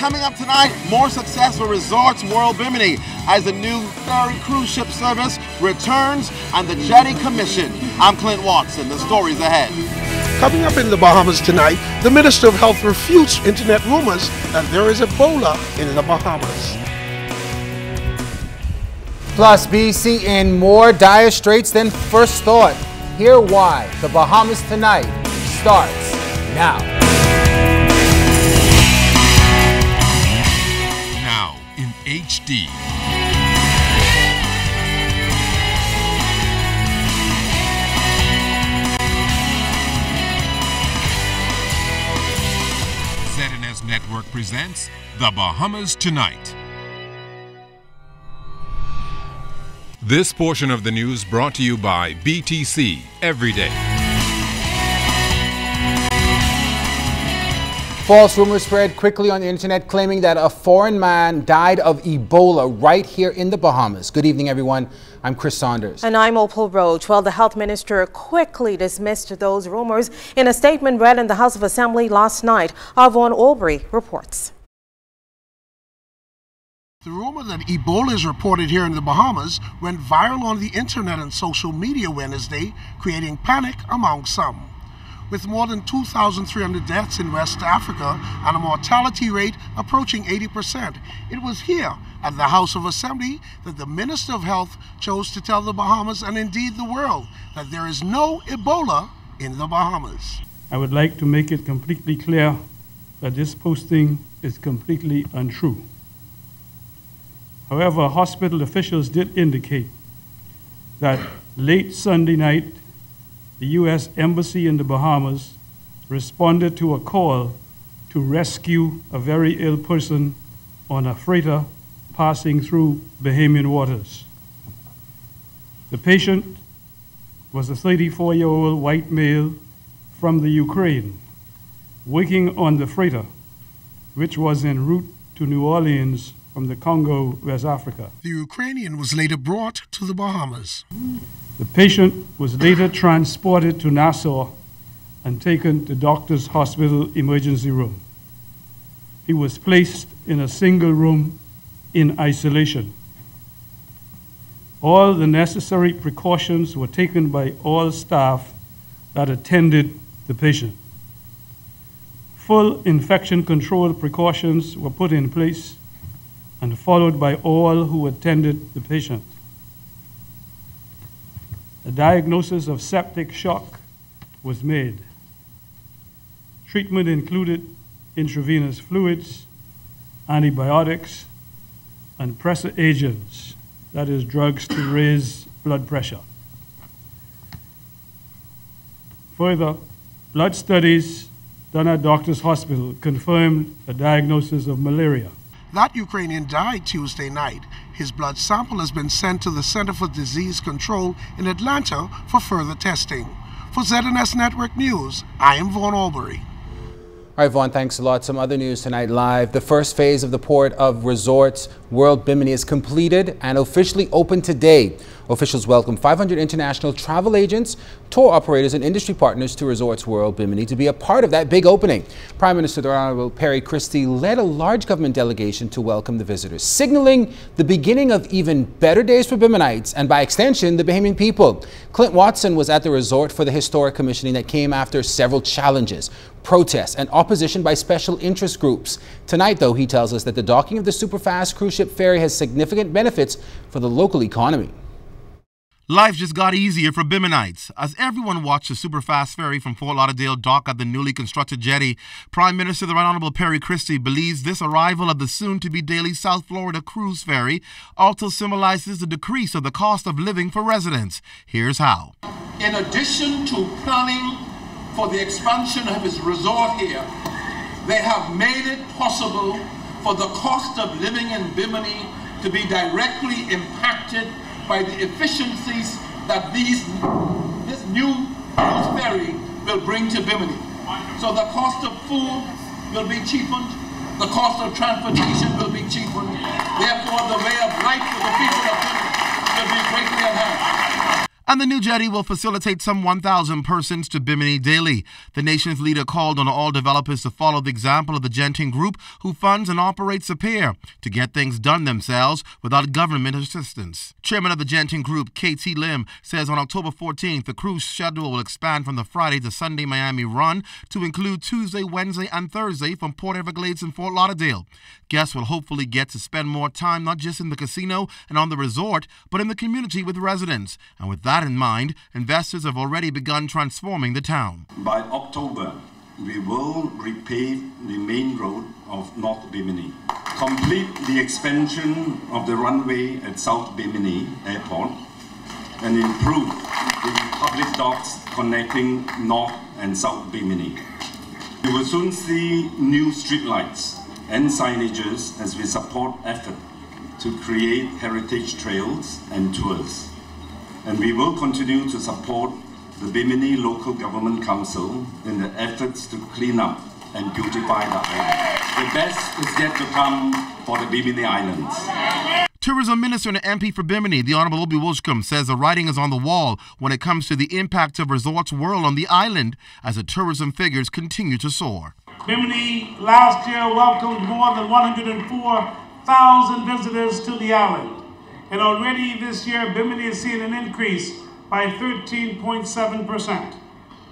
coming up tonight, more success for Resorts World Bimini as the new ferry cruise ship service returns and the jetty commission. I'm Clint Watson. The story's ahead. Coming up in the Bahamas tonight, the Minister of Health refutes internet rumors that there is Ebola in the Bahamas. Plus, BC in more dire straits than first thought. Hear why the Bahamas Tonight starts now. Now in HD. ZNS Network presents The Bahamas Tonight. This portion of the news brought to you by BTC Every Day. False rumors spread quickly on the internet claiming that a foreign man died of Ebola right here in the Bahamas. Good evening, everyone. I'm Chris Saunders. And I'm Opal Roach. Well, the health minister quickly dismissed those rumors in a statement read in the House of Assembly last night. Vaughn Albury reports. The rumor that Ebola is reported here in the Bahamas went viral on the internet and social media Wednesday, creating panic among some. With more than 2,300 deaths in West Africa and a mortality rate approaching 80%, it was here at the House of Assembly that the Minister of Health chose to tell the Bahamas and indeed the world that there is no Ebola in the Bahamas. I would like to make it completely clear that this posting is completely untrue. However, hospital officials did indicate that late Sunday night, the U.S. Embassy in the Bahamas responded to a call to rescue a very ill person on a freighter passing through Bahamian waters. The patient was a 34-year-old white male from the Ukraine, working on the freighter, which was en route to New Orleans from the Congo, West Africa. The Ukrainian was later brought to the Bahamas. The patient was later transported to Nassau and taken to Doctors Hospital emergency room. He was placed in a single room in isolation. All the necessary precautions were taken by all staff that attended the patient. Full infection control precautions were put in place and followed by all who attended the patient. A diagnosis of septic shock was made. Treatment included intravenous fluids, antibiotics, and pressor agents, that is, drugs to raise blood pressure. Further, blood studies done at Doctors Hospital confirmed a diagnosis of malaria. That Ukrainian died Tuesday night. His blood sample has been sent to the Center for Disease Control in Atlanta for further testing. For ZNS Network News, I am Vaughn Albury. All right, Vaughn, thanks a lot. Some other news tonight live. The first phase of the Port of Resorts World Bimini is completed and officially open today. Officials welcome 500 international travel agents, tour operators, and industry partners to Resorts World Bimini to be a part of that big opening. Prime Minister the Honorable Perry Christie led a large government delegation to welcome the visitors, signaling the beginning of even better days for Biminites and, by extension, the Bahamian people. Clint Watson was at the resort for the historic commissioning that came after several challenges, protests, and opposition by special interest groups. Tonight, though, he tells us that the docking of the superfast cruise ship ferry has significant benefits for the local economy. Life just got easier for Biminites. As everyone watched the superfast ferry from Fort Lauderdale dock at the newly constructed jetty, Prime Minister the Right Honorable Perry Christie believes this arrival of the soon-to-be daily South Florida cruise ferry also symbolizes the decrease of the cost of living for residents. Here's how. In addition to planning for the expansion of his resort here, they have made it possible for the cost of living in Bimini to be directly impacted by the efficiencies that this new cruise ferry will bring to Bimini. So the cost of food will be cheapened, the cost of transportation will be cheapened, therefore the way of life for the people of Bimini will be greatly enhanced. And the new jetty will facilitate some 1,000 persons to Bimini daily. The nation's leader called on all developers to follow the example of the Genting Group, who funds and operates the pier, to get things done themselves without government assistance. Chairman of the Genting Group, Kt.1, says on October 14th, the cruise schedule will expand from the Friday to Sunday Miami run to include Tuesday, Wednesday, and Thursday from Port Everglades and Fort Lauderdale. Guests will hopefully get to spend more time not just in the casino and on the resort, but in the community with residents. And with that in mind, investors have already begun transforming the town. By October, we will repave the main road of North Bimini, complete the expansion of the runway at South Bimini Airport, and improve the public docks connecting North and South Bimini. We will soon see new streetlights and signages as we support effort to create heritage trails and tours. And we will continue to support the Bimini Local Government Council in the efforts to clean up and beautify the island. The best is yet to come for the Bimini Islands. Tourism Minister and MP for Bimini, the Honorable Obi Wilshcombe, says the writing is on the wall when it comes to the impact of Resorts World on the island as the tourism figures continue to soar. Bimini last year welcomed more than 104,000 visitors to the island. And already this year, Bimini has seen an increase by 13.7%.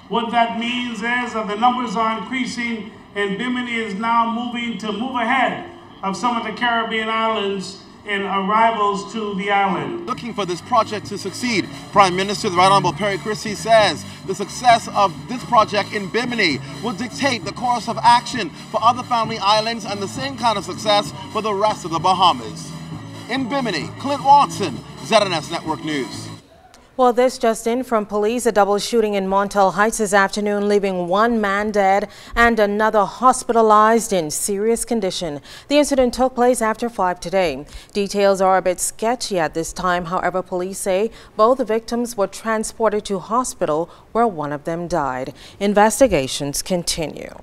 What that means is that the numbers are increasing and Bimini is now moving ahead of some of the Caribbean islands in arrivals to the island. Looking for this project to succeed, Prime Minister, the Right Honorable Perry Christie, says the success of this project in Bimini will dictate the course of action for other family islands and the same kind of success for the rest of the Bahamas. In Bimini, Clint Watson, ZNS Network News. Well, this just in from police, a double shooting in Montel Heights this afternoon, leaving one man dead and another hospitalized in serious condition. The incident took place after 5 today. Details are a bit sketchy at this time. However, police say both victims were transported to hospital where one of them died. Investigations continue.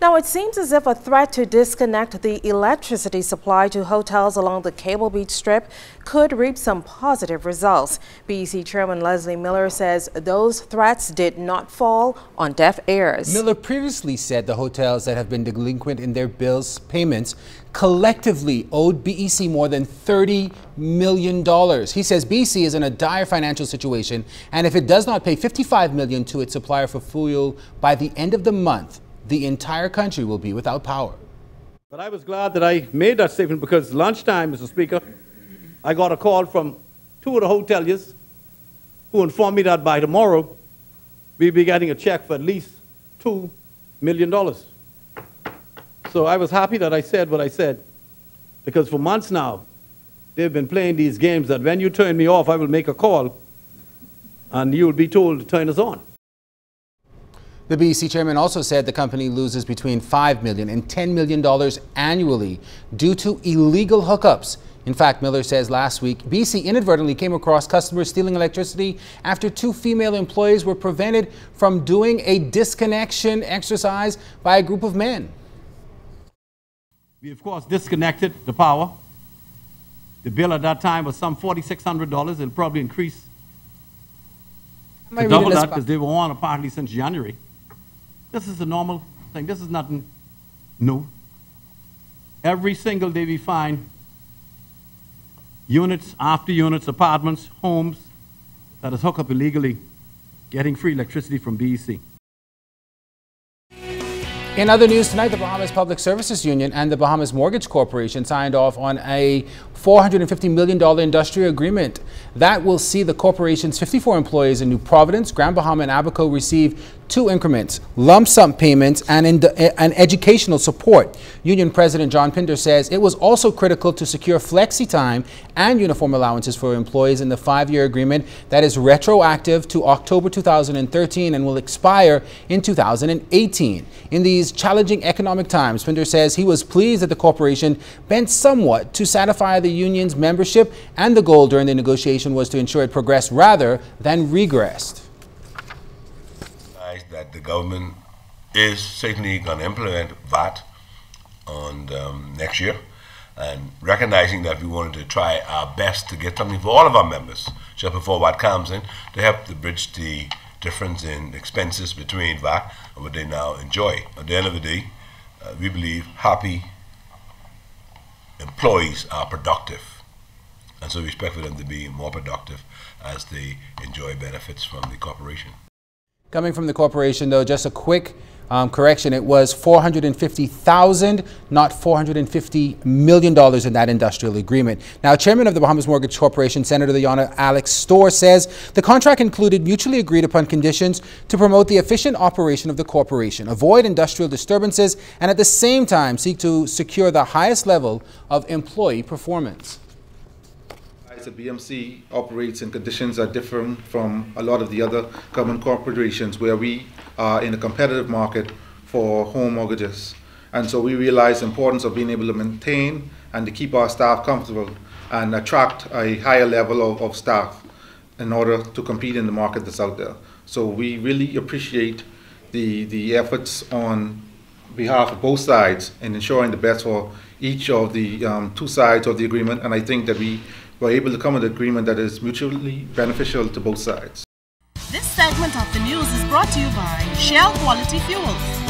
Now, it seems as if a threat to disconnect the electricity supply to hotels along the Cable Beach Strip could reap some positive results. BEC Chairman Leslie Miller says those threats did not fall on deaf ears. Miller previously said the hotels that have been delinquent in their bills payments collectively owed BEC more than $30 million. He says BEC is in a dire financial situation, and if it does not pay $55 million to its supplier for fuel by the end of the month, the entire country will be without power. But I was glad that I made that statement because lunchtime, Mr. Speaker, I got a call from 2 of the hoteliers who informed me that by tomorrow we'd be getting a check for at least $2 million. So I was happy that I said what I said, because for months now they've been playing these games that when you turn me off, I will make a call and you'll be told to turn us on. The BEC chairman also said the company loses between $5 million and $10 million annually due to illegal hookups. In fact, Miller says last week, BEC inadvertently came across customers stealing electricity after 2 female employees were prevented from doing a disconnection exercise by a group of men. We, of course, disconnected the power. The bill at that time was some $4,600. It'll probably increase to double that because they were on apparently since January. This is a normal thing. This is nothing new. Every single day we find units after units, apartments, homes that is hooked up illegally, getting free electricity from BEC. In other news tonight, the Bahamas Public Services Union and the Bahamas Mortgage Corporation signed off on a $450 million industrial agreement that will see the corporation's 54 employees in New Providence, Grand Bahama, and Abaco receive 2 increments, lump sum payments, and educational support. Union President John Pinder says it was also critical to secure flexi time and uniform allowances for employees in the 5-year agreement that is retroactive to October 2013 and will expire in 2018. In these challenging economic times, Pinder says he was pleased that the corporation bent somewhat to satisfy the union's membership, and the goal during the negotiation was to ensure it progressed rather than regressed. That the government is certainly going to implement VAT on next year, and recognizing that we wanted to try our best to get something for all of our members just before VAT comes in to help to bridge the difference in expenses between VAT and what they now enjoy. At the end of the day, we believe happy employees are productive, and so we expect for them to be more productive as they enjoy benefits from the corporation. Coming from the corporation, though, just a quick correction. It was $450,000, not $450 million in that industrial agreement. Now, Chairman of the Bahamas Mortgage Corporation, Senator the Honorable Alex Storr, says the contract included mutually agreed upon conditions to promote the efficient operation of the corporation, avoid industrial disturbances, and at the same time seek to secure the highest level of employee performance. The BMC operates in conditions that differ from a lot of the other government corporations where we are in a competitive market for home mortgages. And so we realize the importance of being able to maintain and to keep our staff comfortable and attract a higher level of staff in order to compete in the market that's out there. So we really appreciate the efforts on behalf of both sides in ensuring the best for each of the two sides of the agreement. And I think that we were able to come to an agreement that is mutually beneficial to both sides. This segment of the news is brought to you by Shell Quality Fuels.